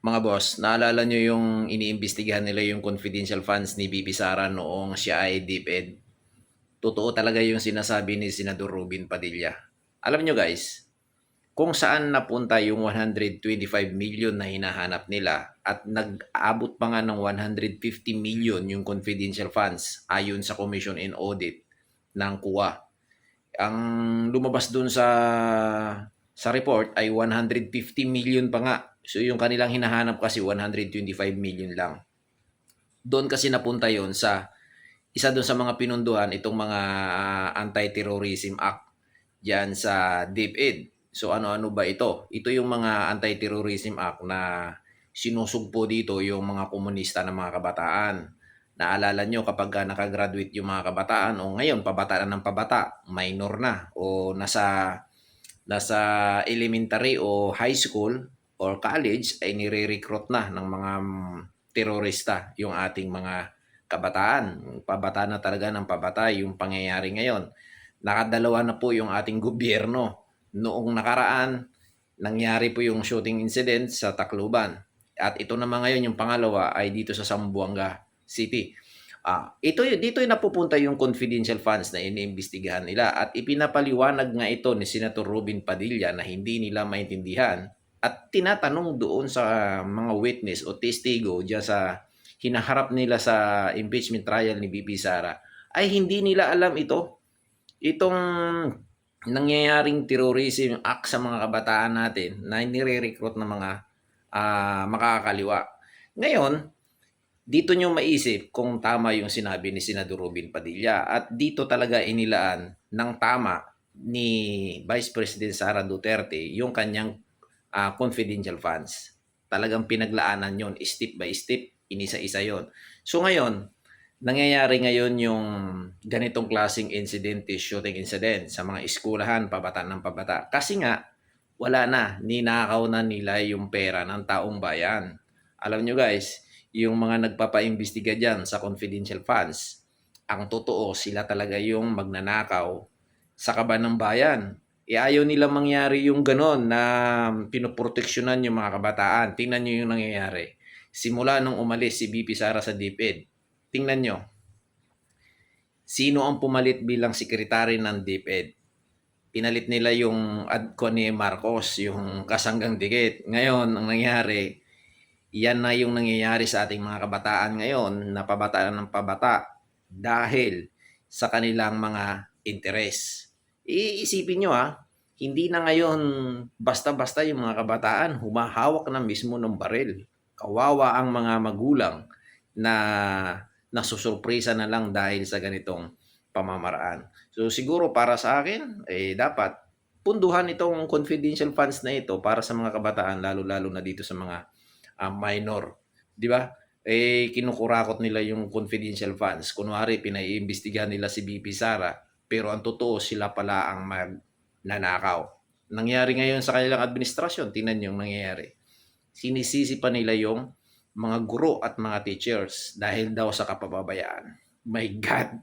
Mga boss, naalala nyo yung iniimbestigahan nila yung confidential funds ni Bibi Sara noong siya ay DepEd? Totoo talaga yung sinasabi ni Senador Robin Padilla. Alam nyo guys, kung saan napunta yung 125 million na hinahanap nila at nag-abot pa nga ng 150 million yung confidential funds ayon sa Commission in Audit ng KUA. Ang lumabas dun sa report ay 150 million pa nga. So yung kanilang hinahanap kasi 125 million lang. Doon kasi napunta yon sa isa doon sa mga pinunduhan itong mga Anti-Terrorism Act diyan sa DepEd. So ano-ano ba ito? Ito yung mga Anti-Terrorism Act na sinusugpo dito yung mga komunista ng mga kabataan. Naalala nyo kapag nakagraduate yung mga kabataan o ngayon pabata na ng pabata, minor na o nasa elementary o high school or college ay nire-recruit na ng mga terorista yung ating mga kabataan. Pabata na talaga ng pabata yung pangyayari ngayon. Nakadalawa na po yung ating gobyerno. Noong nakaraan, nangyari po yung shooting incident sa Tacloban. At ito naman ngayon yung pangalawa ay dito sa Zamboanga City. Dito yung napupunta yung confidential funds na iniimbestigahan nila at ipinapaliwanag nga ito ni Senator Robin Padilla na hindi nila maintindihan at tinatanong doon sa mga witness o testigo diyan sa hinaharap nila sa impeachment trial ni BP Sara ay hindi nila alam itong nangyayaring terrorism act sa mga kabataan natin na nire-recruit ng mga makakaliwa. Ngayon, dito nyo maisip kung tama yung sinabi ni Senador Robin Padilla at dito talaga inilaan ng tama ni Vice President Sara Duterte yung kanyang confidential funds. Talagang pinaglaanan yon step by step, inisa-isa yon. So ngayon, nangyayari ngayon yung ganitong klaseng incident, shooting incident sa mga eskwelahan, pabata ng pabata. Kasi nga, wala na, ninakaw na nila yung pera ng taong bayan. Alam nyo guys, yung mga nagpapaimbestiga dyan sa confidential funds, ang totoo sila talaga yung magnanakaw sa kaban ng bayan. Ayaw nila mangyari yung ganon na pinoproteksyonan yung mga kabataan. Tingnan nyo yung nangyayari. Simula nung umalis si BP Sara sa DepEd, tingnan nyo, sino ang pumalit bilang sekretary ng DepEd? Pinalit nila yung adko ni Marcos, yung kasanggang dikit. Ngayon, ang nangyari, yan na yung nangyayari sa ating mga kabataan ngayon, na pabata ng pabata dahil sa kanilang mga interes. Iisipin nyo hindi na ngayon basta-basta yung mga kabataan humahawak na mismo ng baril. Kawawa ang mga magulang na nasusurpresa na lang dahil sa ganitong pamamaraan. So siguro para sa akin, dapat punduhan itong confidential funds na ito para sa mga kabataan, lalo-lalo na dito sa mga minor. Di ba? Kinukurakot nila yung confidential funds. Kunwari, pinaiimbestigahan nila si BP Sara, pero ang totoo sila pala ang nanakaw. Nangyari ngayon sa kanilang administrasyon, tingnan yung nangyayari. Sinisisi pa nila yung mga guro at mga teachers dahil daw sa kapababayaan. My God!